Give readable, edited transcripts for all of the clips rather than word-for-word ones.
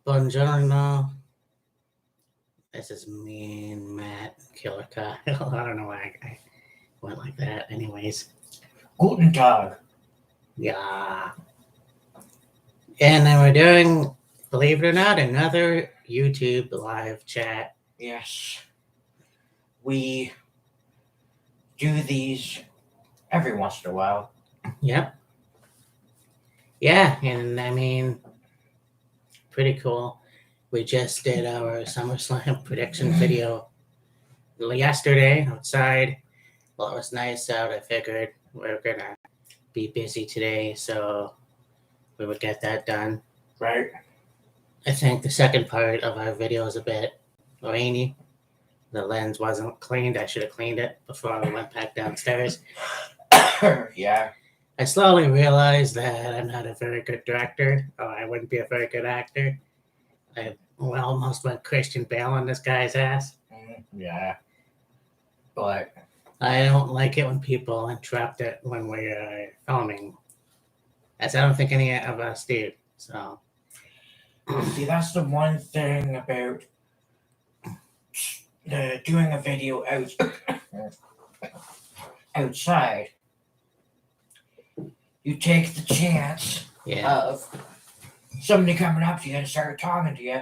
Buongiorno. This is me and Matt Killer Kyle. I don't know why I went like that. Anyways, Guten Tag. yeah. And then we're doing, believe it or not, another YouTube live chat. Yes. We do these every once in a while. Yep. Yeah, and I mean, pretty cool. We just did our SummerSlam prediction video yesterday outside. Well, it was nice out. I figured we were gonna be busy today, so we would get that done. Right? I think the second part of our video is a bit rainy. The lens wasn't cleaned. I should have cleaned it before I went back downstairs. Yeah. I slowly realized that I'm not a very good director, or I wouldn't be a very good actor. I almost went Christian Bale on this guy's ass. Yeah. But I don't like it when people interrupt it when we're filming, as I don't think any of us do. So, see, that's the one thing about doing a video outside. You take the chance yeah, of somebody coming up to you and start talking to you.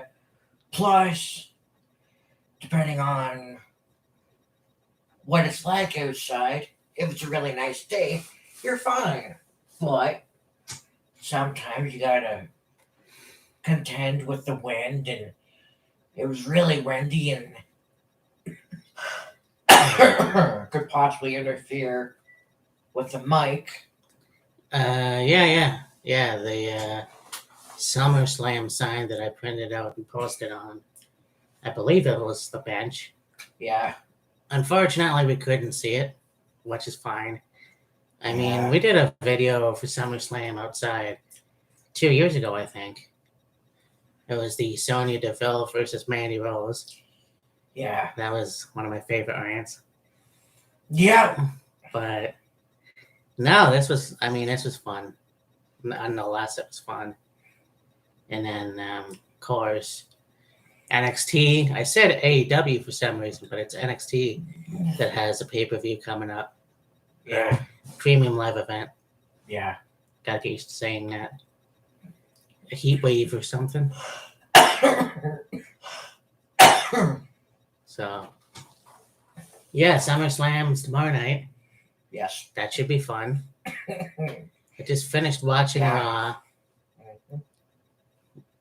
Plus, depending on what it's like outside, if it's a really nice day, you're fine. But sometimes you gotta contend with the wind, and it was really windy and could possibly interfere with the mic. yeah. The SummerSlam sign that I printed out and posted on, I believe it was the bench. Yeah. Unfortunately, we couldn't see it, which is fine. I mean, Yeah. we did a video for SummerSlam outside 2 years ago, I think. It was the Sonya Deville versus Mandy Rose. Yeah. That was one of my favorite rants. Yeah. But no, this was fun. Nonetheless, it was fun. And then, of course, NXT. I said AEW for some reason, but it's NXT that has a pay-per-view coming up. Yeah. Premium live event. Yeah. Gotta get used to saying that. A heat wave or something. So, yeah, SummerSlam's tomorrow night. Yes. That should be fun. I just finished watching Raw.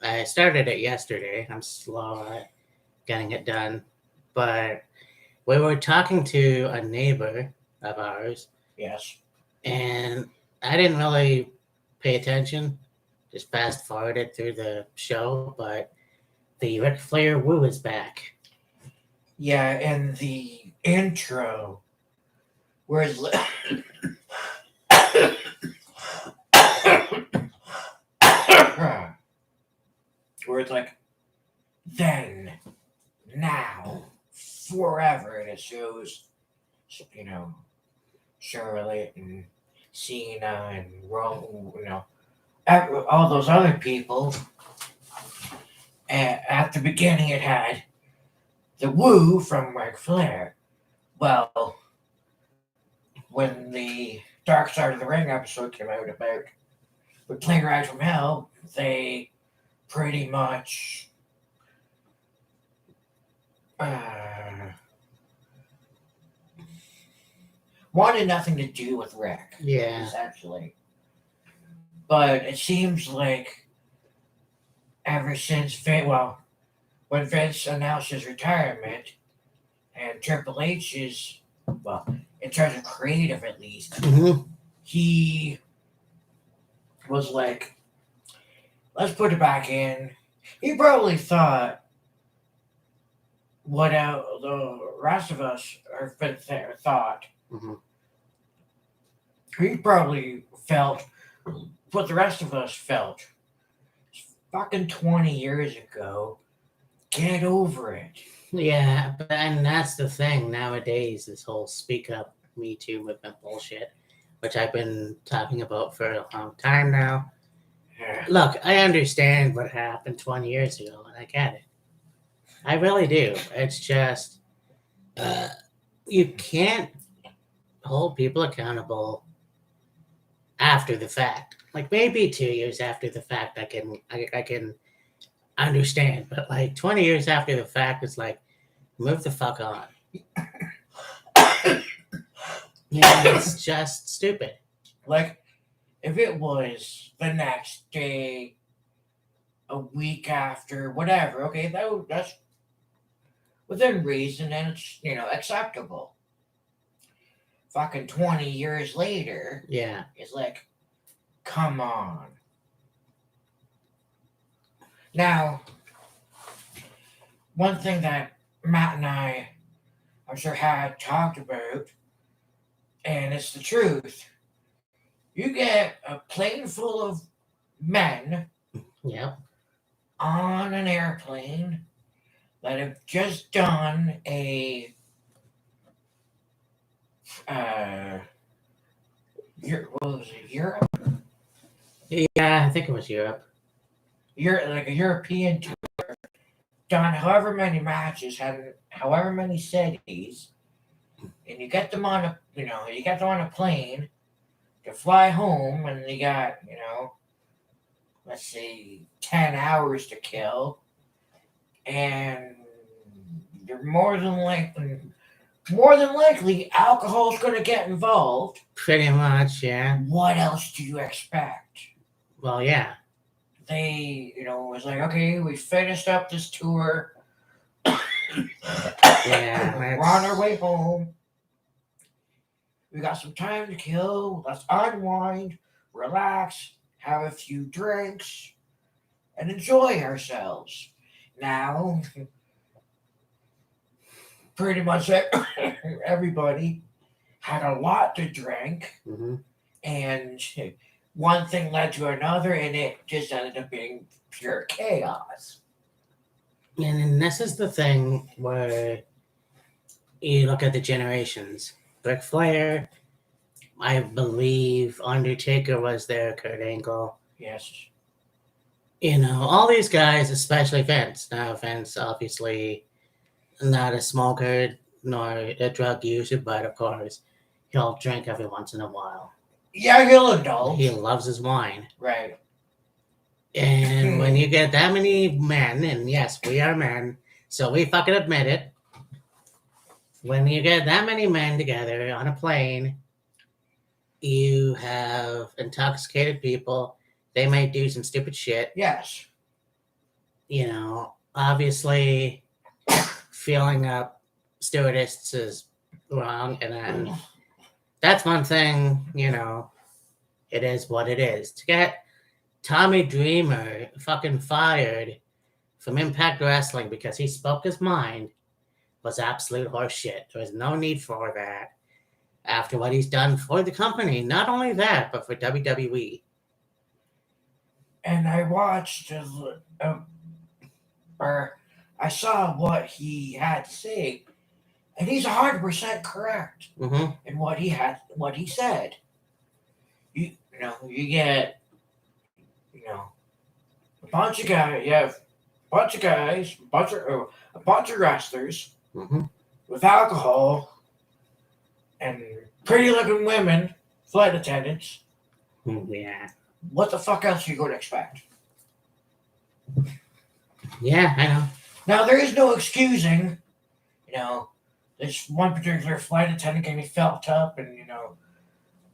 I started it yesterday. I'm slow at getting it done. But we were talking to a neighbor of ours, Yes. and I didn't really pay attention. Just fast forwarded through the show, but the Ric Flair woo is back. Yeah, and the intro, where it's where it's like, then, now, forever, and it shows, Charlotte and Cena and all those other people. And at the beginning, it had the woo from Ric Flair. Well, when the Dark Side of the Ring episode came out about the Plane Ride from Hell, they pretty much wanted nothing to do with Rick. Yeah. Essentially. But it seems like ever since when Vince announced his retirement and Triple H is, in terms of creative at least, he was like, let's put it back in. He probably thought what the rest of us thought. He probably felt what the rest of us felt. Fucking 20 years ago. Get over it. Yeah, and that's the thing nowadays, this whole speak up, Me Too movement bullshit, which I've been talking about for a long time now. Look, I understand what happened 20 years ago, and I get it. I really do. It's just you can't hold people accountable after the fact. Like maybe 2 years after the fact, I can understand, but like 20 years after the fact, it's like move the fuck on. Yeah, it's just stupid. Like, if it was the next day, a week after, whatever, okay, that's within reason and it's, acceptable. Fucking 20 years later, Yeah. it's like, come on. Now, one thing that Matt and I'm sure, had talked about, and it's the truth. You get a plane full of men Yep. on an airplane that have just done a what was it, Europe? Yeah, I think it was Europe. Like a European tour, done however many matches, had however many cities, and you get them on a plane to fly home, and you got, let's say 10 hours to kill, and you're more than likely alcohol's going to get involved. Pretty much, yeah. What else do you expect? Well, yeah. They, it was like, okay, we finished up this tour. Yeah, we're on our way home. We got some time to kill. Let's unwind, relax, have a few drinks, and enjoy ourselves. Now, pretty much everybody had a lot to drink, and one thing led to another, and it just ended up being pure chaos. And this is the thing where you look at the generations. Ric Flair, I believe Undertaker was there, Kurt Angle. Yes. All these guys, especially Vince. Now, Vince, obviously, not a smoker nor a drug user, but of course, he'll drink every once in a while. Yeah, he'll indulge. He loves his wine. Right. And when you get that many men, and yes, we are men, so we fucking admit it. When you get that many men together on a plane, you have intoxicated people. They might do some stupid shit. Yes. Obviously, filling up stewardess is wrong, and then that's one thing. It is what it is. To get Tommy Dreamer fucking fired from Impact Wrestling because he spoke his mind was absolute horseshit. There was no need for that after what he's done for the company. Not only that, but for WWE. And I watched, or I saw what he had to say, and he's 100% correct in what he said. You get, a bunch of guys. You have a bunch of guys, a bunch of wrestlers with alcohol and pretty looking women, flight attendants. Yeah. What the fuck else are you going to expect? Yeah, I know. Now, there is no excusing, this one particular flight attendant getting felt up and,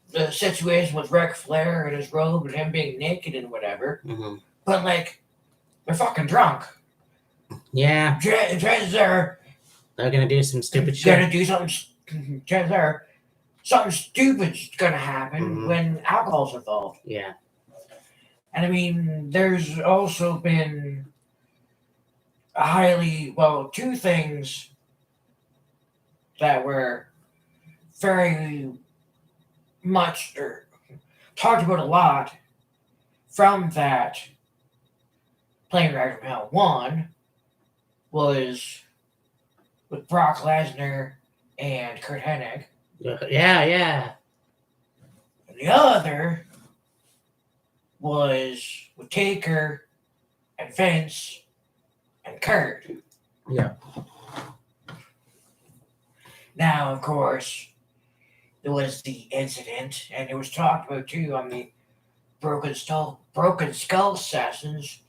the situation with Ric Flair and his robe and him being naked and whatever. But, they're fucking drunk. Yeah. Chances are they're going to do some stupid shit. Going to do something. Chances are something stupid's going to happen when alcohol's involved. Yeah. And I mean, there's also been two things that were very much or talked about a lot from that plane ride from hell. One was with Brock Lesnar and Kurt Hennig. Yeah. And the other was with Taker and Vince and Kurt. Yeah. Now, of course, there was the incident, and it was talked about too on the Broken Skull sessions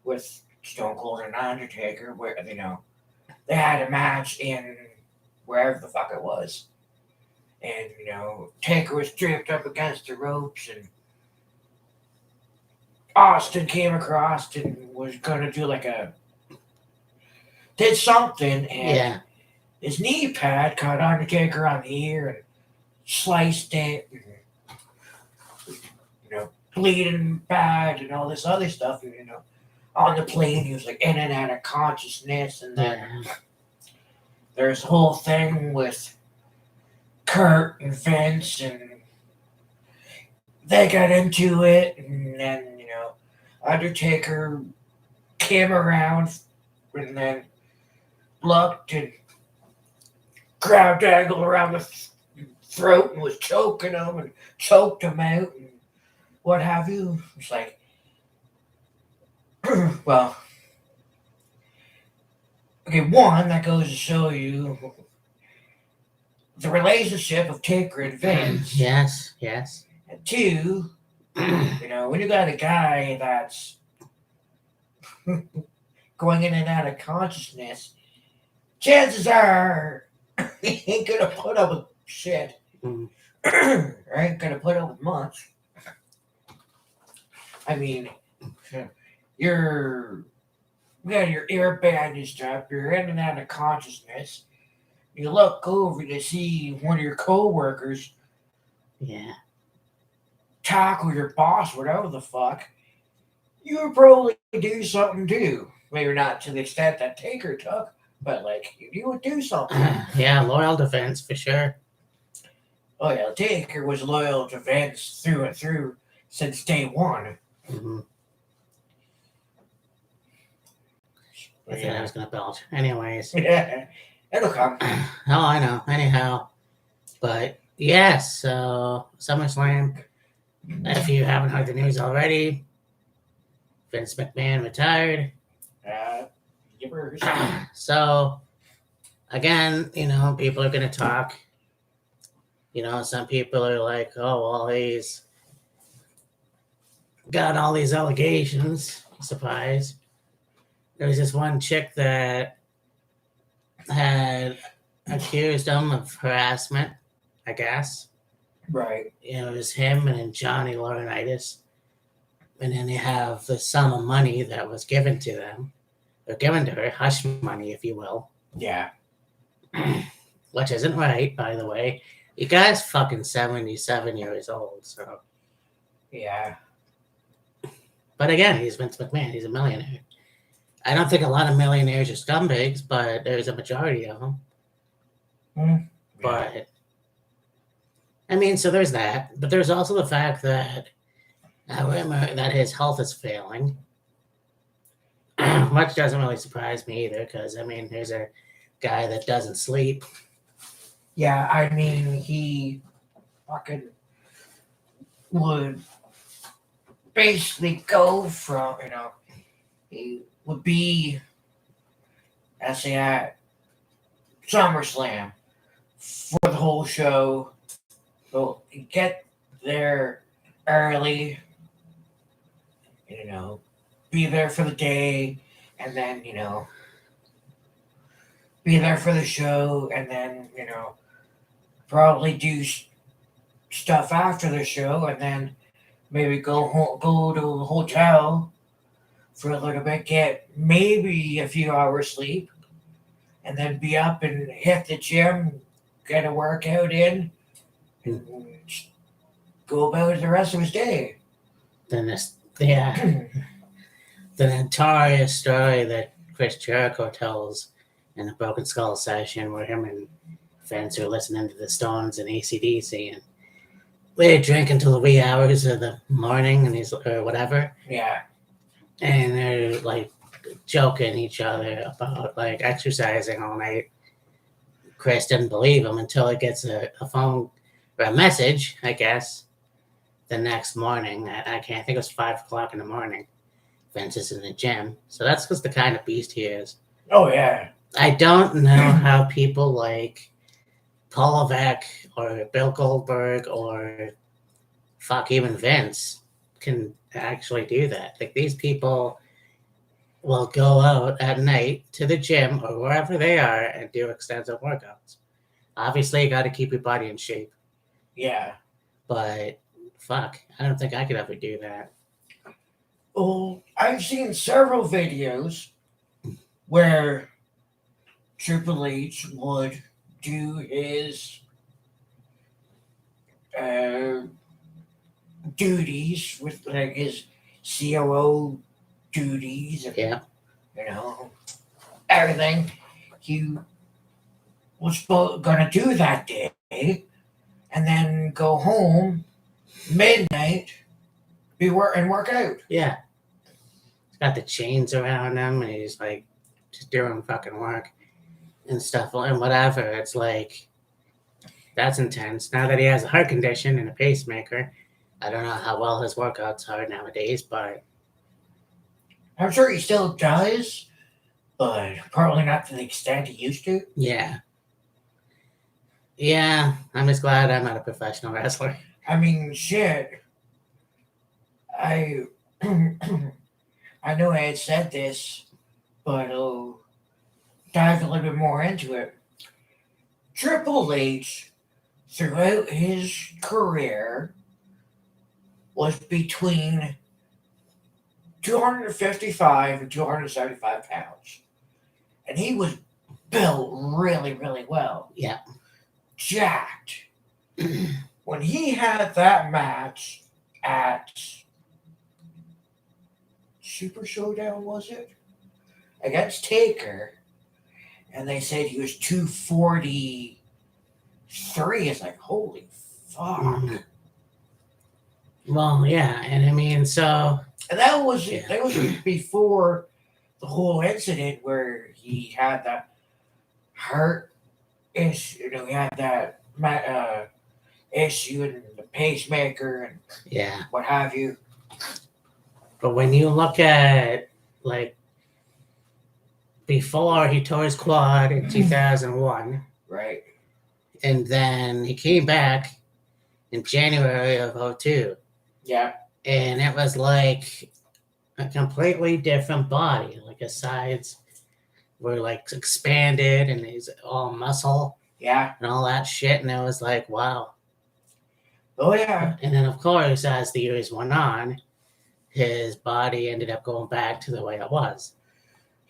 with Stone Cold and Undertaker, where they had a match in wherever the fuck it was, and Taker was draped up against the ropes, and Austin came across and was gonna do did something, and Yeah. his knee pad caught Undertaker on the ear and sliced it, and, bleeding bad and all this other stuff. And, on the plane, he was like in and out of consciousness, and then there's a whole thing with Kurt and Vince, and they got into it, and then Undertaker came around and then looked and grabbed Angle around the throat and was choking him and choked him out and what have you. It's like, well, okay, one, that goes to show you the relationship of Taker and Vince. Yes. And two, when you got a guy that's going in and out of consciousness, chances are he ain't gonna put up with shit. Mm. Ain't gonna put up with much. I mean, you got your ear bandaged up, you're in and out of consciousness. You look over to see one of your co-workers tackle your boss, whatever the fuck. You would probably do something too. Maybe not to the extent that Taker took, but you would do something. Yeah, loyal to Vince for sure. Oh yeah, Taker was loyal to Vince through and through since day one. Mm-hmm. I thought I was gonna belch. Anyways. Yeah, it'll come. Oh, I know. Anyhow, but yes, so SummerSlam. If you haven't heard the news already, Vince McMahon retired. So, again, people are going to talk. Some people are like, oh, well, he's got all these allegations. Surprise. There was this one chick that had accused him of harassment, I guess. Right. It was him and then Johnny Laurinaitis. And then they have the sum of money that was given to them. Or given to her, hush money, if you will. Yeah. Which isn't right, by the way. You guy's fucking 77 years old, so. Yeah. But again, he's Vince McMahon. He's a millionaire. I don't think a lot of millionaires are scumbags, but there's a majority of them. Yeah. But, I mean, so there's that. But there's also the fact that his health is failing. Which doesn't really surprise me either, because, I mean, there's a guy that doesn't sleep. Yeah, I mean, he fucking would basically go from, he would be, let's say, at SummerSlam for the whole show. So get there early, be there for the day, and then, be there for the show, and then, probably do stuff after the show, and then maybe go to a hotel for a little bit, get maybe a few hours sleep, and then be up and hit the gym, get a workout in, and go about the rest of his day. Then the notorious story that Chris Jericho tells in the Broken Skull session where him and fans who are listening to the Stones and AC/DC and they drink until the wee hours of the morning or whatever. Yeah. And they're joking each other about exercising all night. Chris didn't believe him until he gets a phone or a message, I guess, the next morning. I think it was 5 o'clock in the morning. Vince is in the gym. So that's just the kind of beast he is. Oh yeah. I don't know how people like Paul Levesque or Bill Goldberg or fuck even Vince can actually do that. Like these people will go out at night to the gym or wherever they are and do extensive workouts. Obviously, you got to keep your body in shape, Yeah. but fuck, I don't think I could ever do that. Well, I've seen several videos where Triple H would do his uh, duties with like his COO duties, and, Yeah, you know, everything he was gonna do that day, and then go home midnight, and work out. yeah. He's got the chains around him, and he's like just doing fucking work and stuff and whatever. It's like that's intense. Now that he has a heart condition and a pacemaker, I don't know how well his workouts are nowadays, but I'm sure he still does, but probably not to the extent he used to. yeah. Yeah, I'm just glad I'm not a professional wrestler. I mean, shit. I I know I had said this, but I'll dive a little bit more into it. Triple H, throughout his career, was between 255 and 275 pounds. And he was built really, really well. Yeah. Jacked. When he had that match at Super Showdown, was it? Against Taker, and they said he was 243. It's like, holy fuck. Mhm. Well, yeah, and I mean, so And that was Yeah. before the whole incident where he had that heart issue. He had that issue and the pacemaker and yeah. what have you. But when you look at like before he tore his quad in 2001, Right. and then he came back in January of 02, Yeah. and it was like a completely different body. Like his sides were like expanded, and he's all muscle Yeah. and all that shit. And it was like, wow. Oh yeah. And then, of course, as the years went on, his body ended up going back to the way it was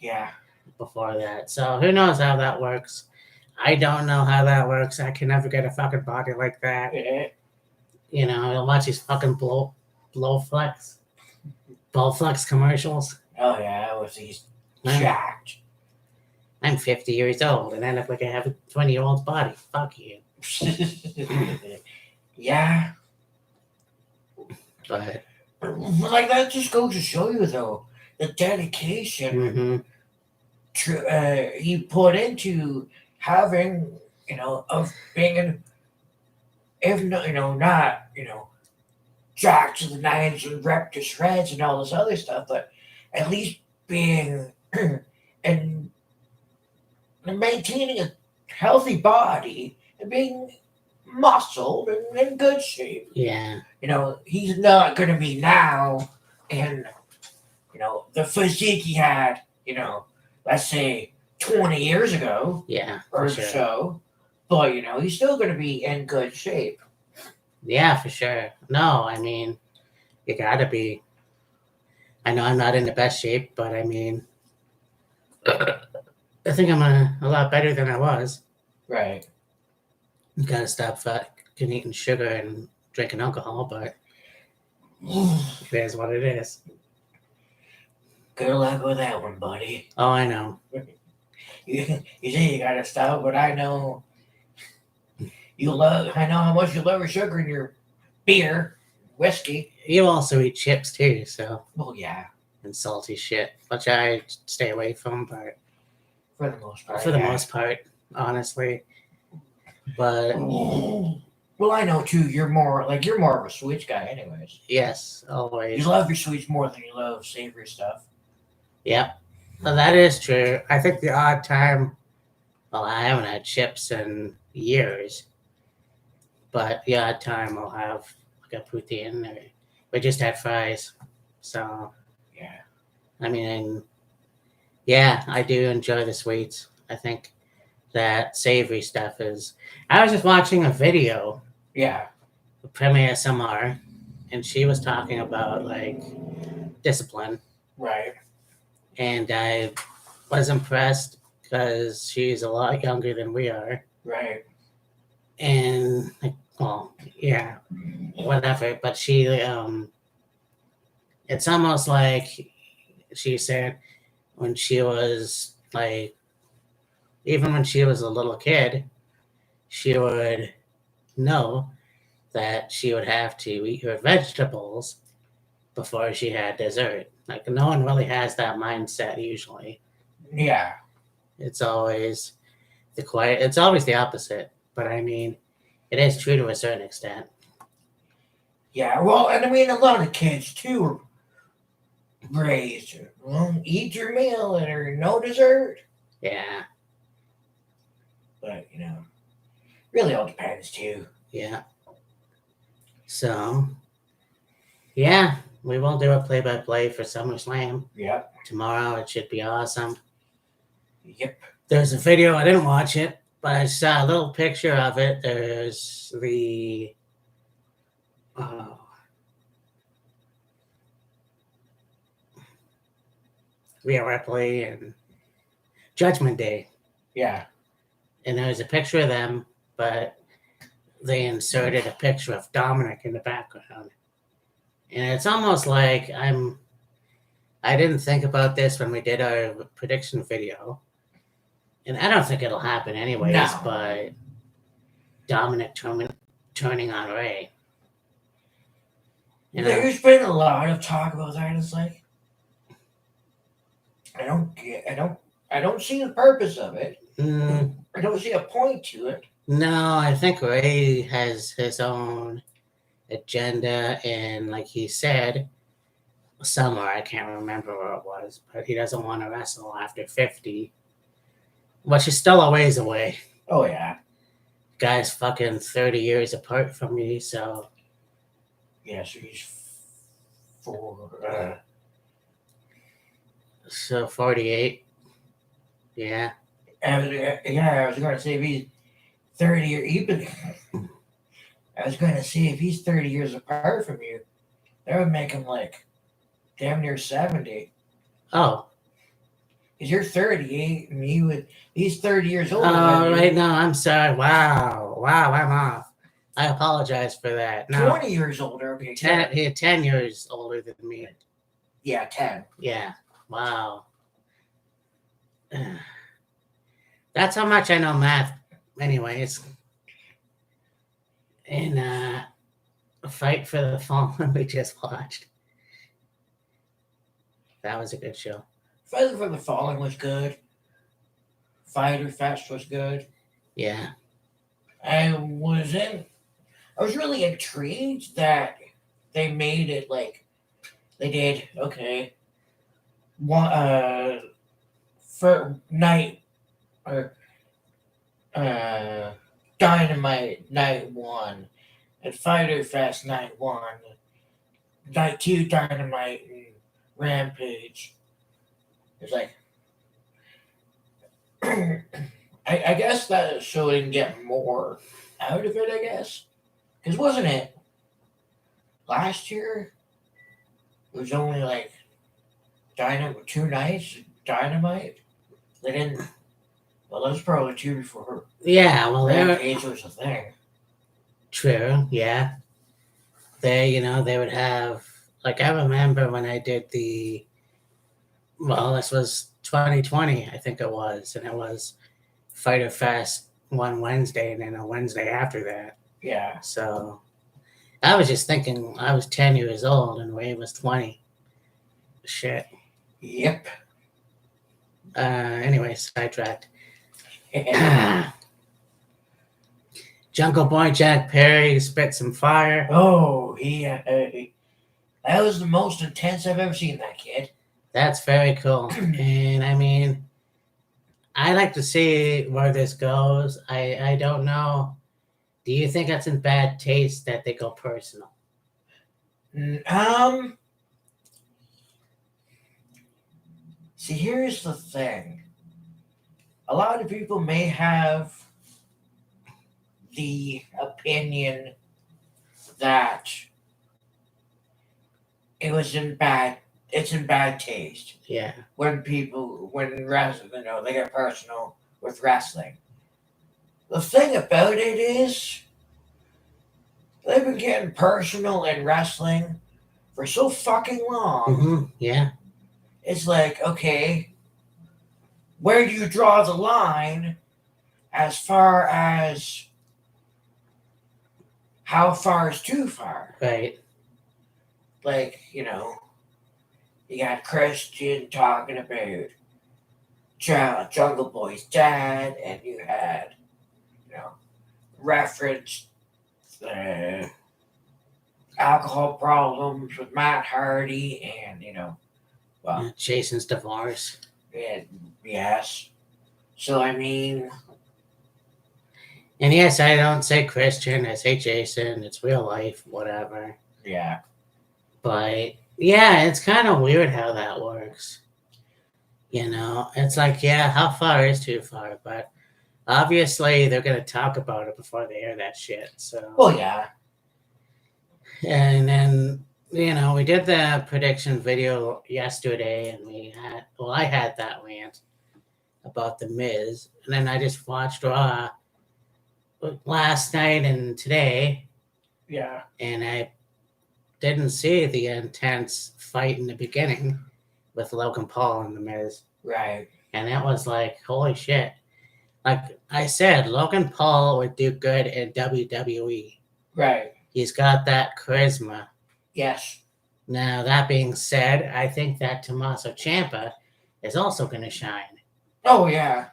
Yeah. before that. So who knows how that works? I don't know how that works. I can never get a fucking body like that. Yeah. You know, I'll watch these fucking Blowflex commercials. Oh yeah. Was he's I'm, jacked. I'm 50 years old and I look like I have a 20-year-old's body. Fuck you. Yeah. But Like that just goes to show you though the dedication he put into having, of being if no, not, jacked to the nines and wrecked to shreds and all this other stuff, but at least being and maintaining a healthy body and being muscled and in good shape. yeah, He's not going to be now in, the physique he had, let's say 20 years ago yeah, or for sure. so. But, he's still going to be in good shape. Yeah, for sure. No, I mean, you gotta be. I know I'm not in the best shape, but I mean, I think I'm a lot better than I was. Right. You gotta stop fucking eating sugar and drinking alcohol, but it is what it is. Good luck with that one, buddy. Oh, I know. You say you got to stop, but I know I know how much you love your sugar in your beer, whiskey. You also eat chips too, so. Well, yeah. And salty shit, which I stay away from, but for the most part. For the most part, honestly. But Well, I know too. You're more of a sweets guy, anyways. Yes, You always. love your sweets more than you love savory stuff. Yep. Well, that is true. I think the odd time, well, I haven't had chips in years, but the odd time I'll have like a poutine or we just had fries. So, Yeah. I mean, yeah, I do enjoy the sweets. I think that savory stuff is. I was just watching a video Yeah. from ASMR, and she was talking about like discipline, Right. and I was impressed because she's a lot younger than we are, Right. and like, well, yeah, whatever. But it's almost like she said when she was like, even when she was a little kid, she would know that she would have to eat her vegetables before she had dessert. Like no one really has that mindset usually. Yeah. It's always it's always the opposite. But I mean, it is true to a certain extent. Yeah. Well, and I mean, a lot of kids too are raised. Well, eat your meal and or no dessert. Yeah, But really all depends too. yeah. So yeah, we will do a play-by-play for SummerSlam Yep. tomorrow. It should be awesome. Yep. There's a video. I didn't watch it, but I saw a little picture of it. There's the uh, Rhea Ripley and Judgment Day, Yeah. and there's a picture of them, but they inserted a picture of Dominic in the background, and it's almost like I didn't think about this when we did our prediction video, and I don't think it'll happen anyways. No. But Dominic turning on Ray. There's been a lot of talk about that. It's like I don't see the purpose of it. I don't see a point to it. No, I think Ray has his own agenda, and like he said, somewhere I can't remember where it was, but he doesn't want to wrestle after 50, which is still a ways away. Oh yeah. Guy's fucking 30 years apart from me, so Yeah. So he's so 48. Yeah. I was going to say if he's 30 or even. I was going to say if he's 30 years apart from you, that would make him like damn near 70. Oh. Because you're 38 and he's 30 years old. Oh, right now, I'm sorry. Wow, I'm off. I apologize for that. No, 20 years older. Okay, 10 years older than me. Yeah, 10. Yeah. Wow. That's how much I know math. Anyways. And Fight for the Fallen we just watched. That was a good show. Fight for the Fallen was good. Fighter Fest was good. Yeah. I was really intrigued that they made it like they did. Okay. One for night or Dynamite night 1 and Fighter Fest night 1, night 2 Dynamite and Rampage. It's like I guess that show didn't get more out of it. I guess because wasn't it last year? It was only like Dynamite 2 nights Dynamite. They didn't. Well, that was probably 2 before. Yeah, well, Rampage was a thing. True, yeah. They would have, like, I remember when I did this was 2020, I think it was, and it was Fighter Fest one Wednesday and then a Wednesday after that. Yeah. So I was just thinking I was 10 years old and Ray was 20. Shit. Yep. Anyway, sidetracked. Jungle Boy Jack Perry spit some fire. Oh, that was the most intense I've ever seen that kid. That's very cool. And I mean, I like to see where this goes. I don't know. Do you think that's in bad taste that they go personal? See, here's the thing. A lot of people may have the opinion that it's in bad taste Yeah. when wrestling, they get personal with wrestling. The thing about it is, they've been getting personal in wrestling for so fucking long. Yeah. It's like, okay, where do you draw the line as far as how far is too far? Right. Like, you got Christian talking about Jungle Boy's dad, and you had, referenced alcohol problems with Matt Hardy, and, Jason's divorce. Yes. So, I mean. And yes, I don't say Christian, I say Jason. It's real life, whatever. Yeah. But yeah, it's kind of weird how that works. It's like, yeah, how far is too far? But obviously, they're going to talk about it before they air that shit. So. Well, yeah. And then, we did the prediction video yesterday, and I had that rant about The Miz. And then I just watched Raw last night and today. Yeah. And I didn't see the intense fight in the beginning with Logan Paul and The Miz. Right. And that was like, holy shit. Like I said, Logan Paul would do good in WWE. Right. He's got that charisma. Yes. Now, that being said, I think that Tommaso Ciampa is also going to shine. Oh, yeah.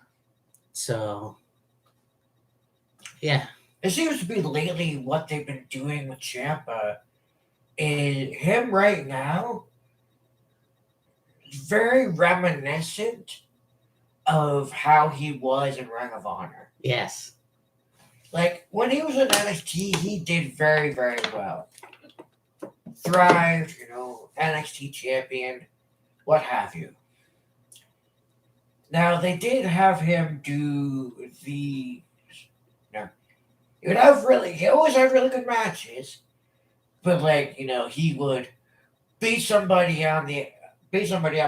So, yeah. It seems to be lately what they've been doing with Ciampa is him right now very reminiscent of how he was in Ring of Honor. Yes. Like, when he was in NXT, he did very, very well. Thrived, NXT champion, what have you. Now, they did have him do he always had really good matches, but he would beat somebody up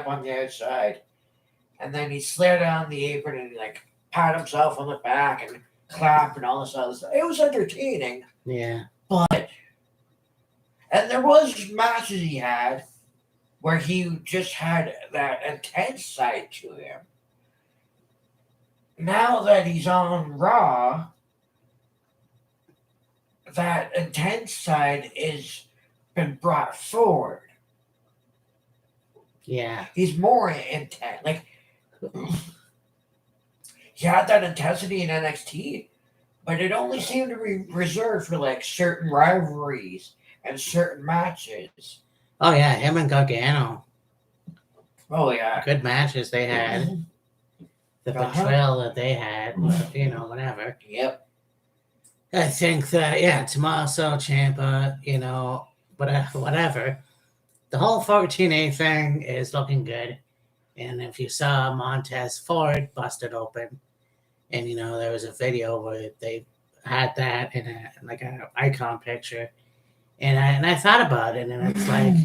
on the outside, and then he'd slide down the apron and pat himself on the back and clap and all this other stuff. It was entertaining. Yeah. And there was matches he had where he just had that intense side to him. Now that he's on Raw, that intense side is been brought forward. Yeah. He's more intense. He had that intensity in NXT, but it only seemed to be reserved for certain rivalries and certain matches. Oh, yeah. Him and Gargano. Oh, yeah. Good matches they had. The betrayal that they had, whatever. Yep. I think that, Tommaso Ciampa, whatever. The whole 14A thing is looking good. And if you saw Montez Ford busted open, and, there was a video where they had that in an icon picture. And I thought about it, and it's like,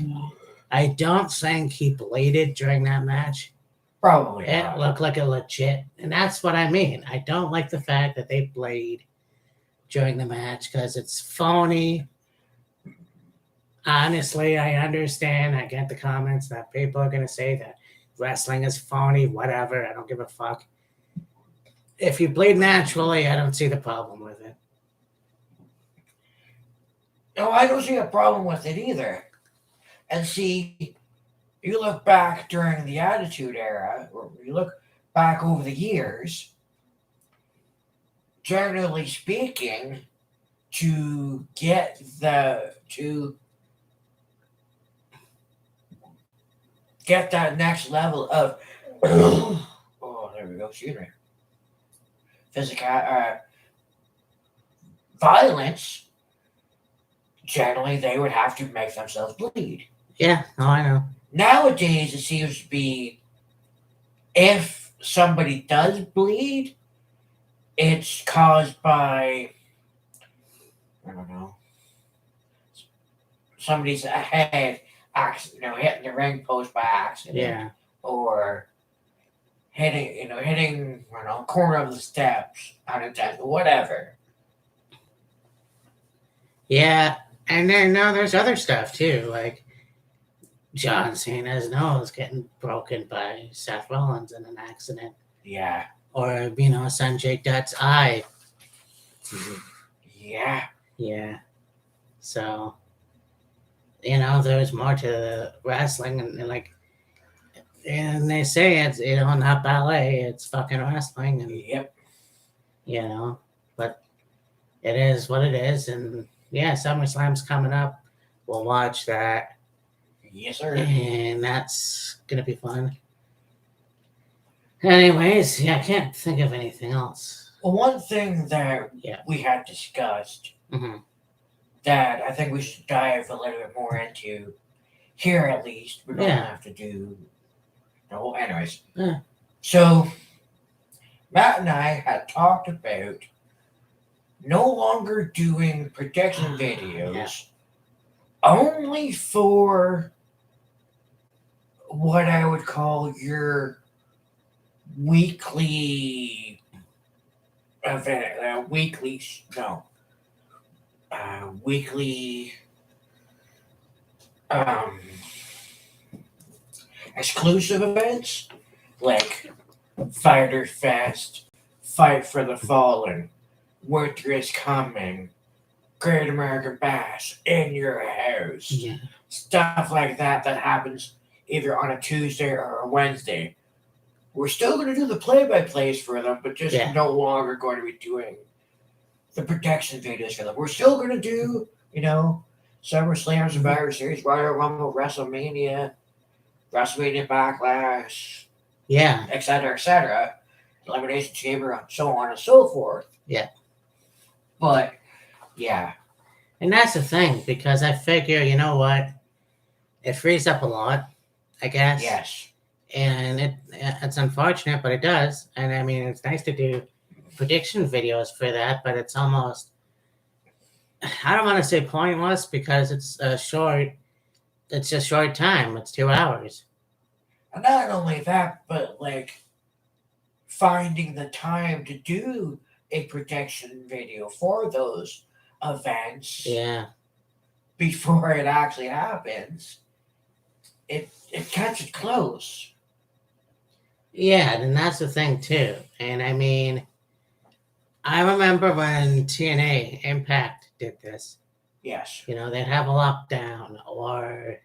I don't think he bladed during that match. Probably It not. looked like a legit, and that's what I mean. I don't like the fact that they blade during the match because it's phony. Honestly, I understand. I get the comments that people are going to say that wrestling is phony, whatever. I don't give a fuck. If you bleed naturally, I don't see the problem with it. No, I don't see a problem with it either. And see, you look back during the Attitude Era, or you look back over the years, generally speaking, to get that next level of oh, there we go, excuse me, physical violence, generally they would have to make themselves bleed. Yeah, oh, I know. Nowadays, it seems to be if somebody does bleed, it's caused by, I don't know, somebody's head accident, hitting the ring post by accident, Yeah. or hitting, corner of the steps unintentional, whatever. Yeah, and then now there's other stuff too, like John Cena's nose getting broken by Seth Rollins in an accident, Yeah, or Sanjay Dutt's eye. yeah, Yeah, so there's more to the wrestling, and they say it's not ballet, it's fucking wrestling, and yep. but it is what it is, and yeah, SummerSlam's coming up. We'll watch that. Yes, sir. And that's gonna be fun. Anyways, yeah, I can't think of anything else. Well, one thing that we had discussed that I think we should dive a little bit more into here, at least. We don't have to do the whole. Anyways, so Matt and I had talked about no longer doing prediction videos, only for what I would call your weekly event, weekly exclusive events like Fighter Fest, Fight for the Fallen, Winter is Coming, Great American Bash, In Your House, stuff like that happens either on a Tuesday or a Wednesday. We're still going to do the play-by-plays for them, but just no longer going to be doing the protection videos for them. We're still going to do, SummerSlam, Survivor Series, Royal Rumble, WrestleMania Backlash, etc., Elimination Chamber, so on and so forth. Yeah. But, yeah. And that's the thing, because I figure, you know what? It frees up a lot, I guess. Yes. And it's unfortunate, but it does. And I mean, it's nice to do prediction videos for that, but it's almost, I don't want to say pointless, because it's a short time. It's 2 hours. And not only that, but finding the time to do a prediction video for those events. Yeah. Before it actually happens, it cuts it close. Yeah, and that's the thing too. And I mean, I remember when TNA Impact did this. Yes. They'd have a lockdown or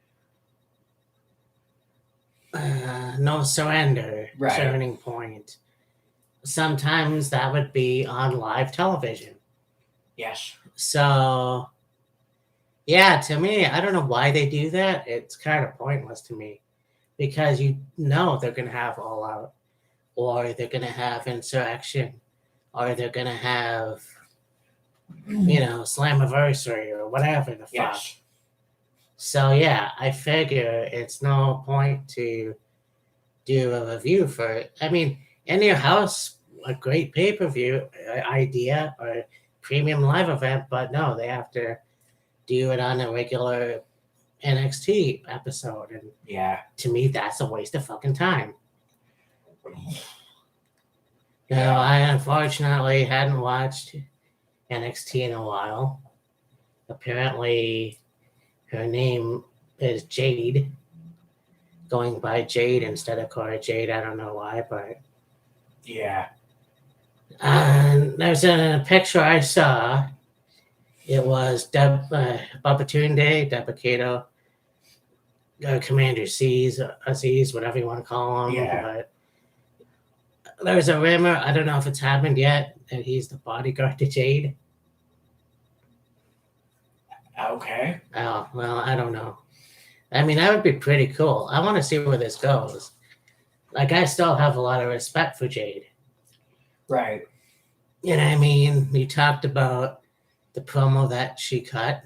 No Surrender, Turning Point. Sometimes that would be on live television. Yes. So, yeah, to me, I don't know why they do that. It's kind of pointless to me, because they're going to have All Out, or they're going to have Insurrection, or they're going to have, Slammiversary or whatever the fuck. Yes. So, yeah, I figure it's no point to do a review for it. I mean, in your house, a great pay-per-view idea or premium live event, but no, they have to do it on a regular NXT episode. And to me, that's a waste of fucking time. I unfortunately hadn't watched NXT in a while. Apparently, her name is Jade, going by Jade instead of Cora Jade. I don't know why, but there's a picture I saw. It was Bubba Tunde, Debba Kato, Commander Aziz, whatever you want to call him. But there's a rumor, I don't know if it's happened yet, that he's the bodyguard to Jade. Okay. Oh, well, I don't know. I mean, that would be pretty cool. I want to see where this goes. Like, I still have a lot of respect for Jade. Right. You know what I mean? You talked about the promo that she cut.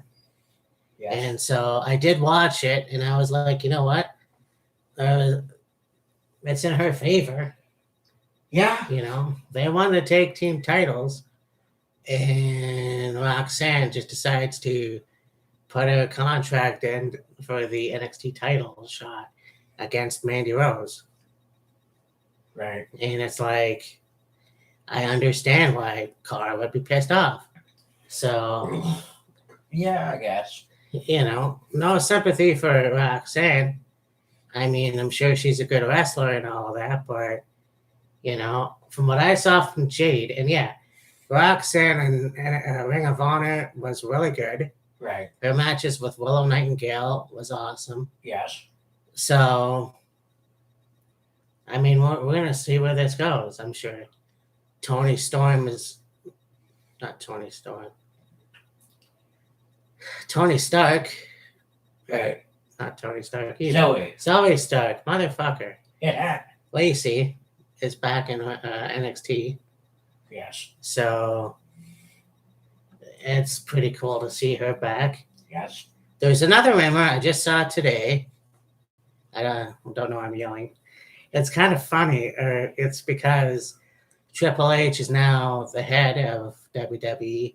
Yes. And so I did watch it, and I was like, you know what? It's in her favor. Yeah. You know, they want to take team titles, and Roxanne just decides to put a contract in for the NXT title shot against Mandy Rose. Right. And it's like, I understand why Cara would be pissed off. So, Yeah, I guess. you know, no sympathy for Roxanne. I mean, I'm sure she's a good wrestler and all that, but, you know, from what I saw from Jade, and yeah, Roxanne and Ring of Honor was really good. Right. Her matches with Willow Nightingale was awesome. Yes. So, I mean, we're going to see where this goes, I'm sure. Tony Storm is not Tony Storm. Tony Stark. Right. Not Tony Stark either. Zoe. Zoe Stark, motherfucker. Yeah. Lacey is back in NXT. Yes. So it's pretty cool to see her back. Yes. There's another rumor I just saw today. I don't know why I'm yelling. It's kind of funny. It's because Triple H is now the head of WWE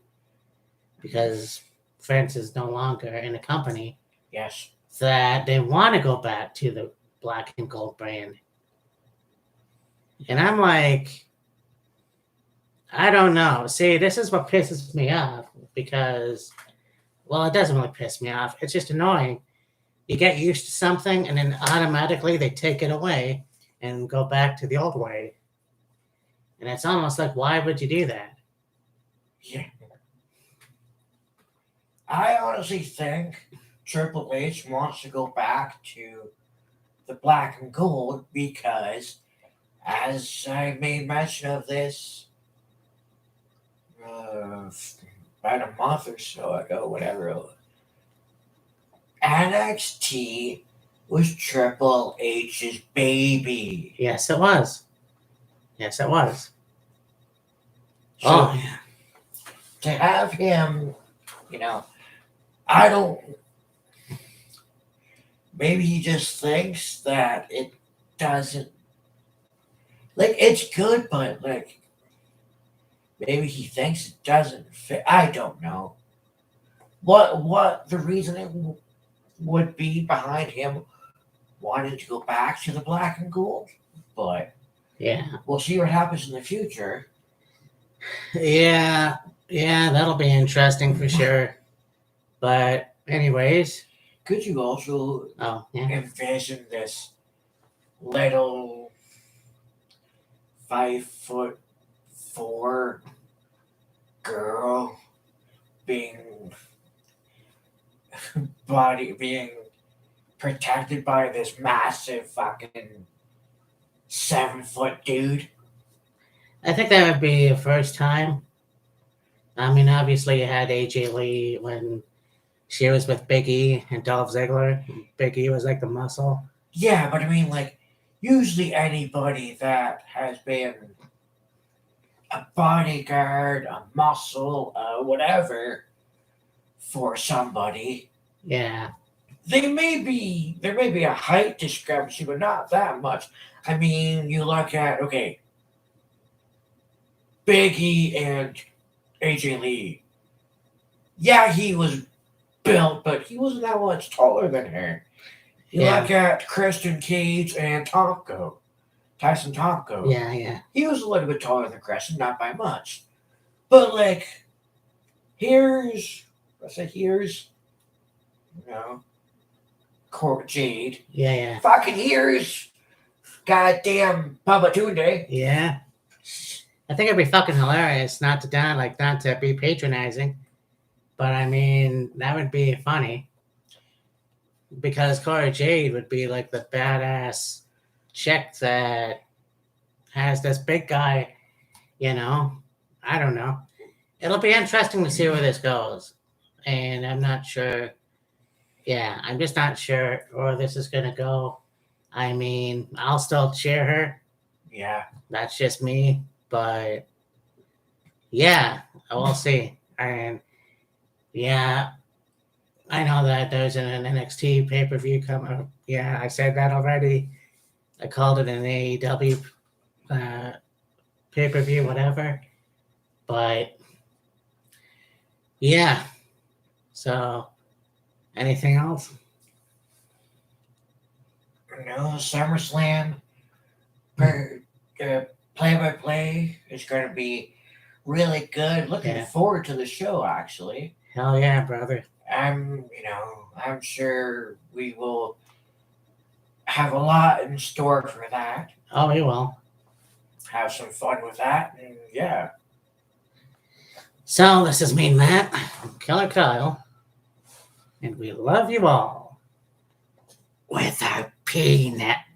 because Vince is no longer in the company. Yes. That they want to go back to the black and gold brand. And I'm like, I don't know. See, this is what pisses me off because, well, it doesn't really piss me off. It's just annoying. You get used to something and then automatically they take it away and go back to the old way. And it's almost like, why would you do that? Yeah. I honestly think Triple H wants to go back to the black and gold because, as I made mention of this about a month or so ago, whatever it was, NXT was Triple H's baby. Yes, it was. Yes, it was. So Oh, yeah. to have him, I don't. Maybe he just thinks that it doesn't. Like, it's good, but, like, maybe he thinks it doesn't fit. I don't know. What the reasoning would be behind him wanting to go back to the black and gold. But Yeah. we'll see what happens in the future. Yeah. Yeah, that'll be interesting for sure. But, anyways. Could you also envision this little 5'4" girl being protected by this massive fucking 7-foot dude? I think that would be a first time. I mean, obviously, you had AJ Lee when she was with Big E and Dolph Ziggler. Big E was like the muscle. Yeah, but I mean, like, usually anybody that has been a bodyguard, a muscle, whatever, for somebody. Yeah. There may be a height discrepancy, but not that much. I mean, you look at, okay, Big E and AJ Lee. Yeah, he was built, but he wasn't that much taller than her. You look at Christian Cage and Tyson Tomko. Yeah. He was a little bit taller than Christian, not by much. But, like, here's Jade. Yeah. Fucking here's goddamn Bubba Tunde. Yeah. I think it'd be fucking hilarious not to be patronizing. But I mean, that would be funny. Because Cora Jade would be like the badass chick that has this big guy, I don't know. It'll be interesting to see where this goes. and I'm not sure. Yeah, I'm just not sure where this is gonna go. I mean, I'll still cheer her. Yeah. That's just me. But yeah, we'll see. And yeah, I know that there's an NXT pay per view coming. Yeah, I said that already. I called it an AEW pay per view, whatever. But yeah, so anything else? No, SummerSlam play by play is going to be really good. Looking Yeah. forward to the show, actually. Hell yeah, brother. I'm sure we will have a lot in store for that. Oh, we will. Have some fun with that, and yeah. So this is me, Matt, Killer Kyle, and we love you all with a peanut.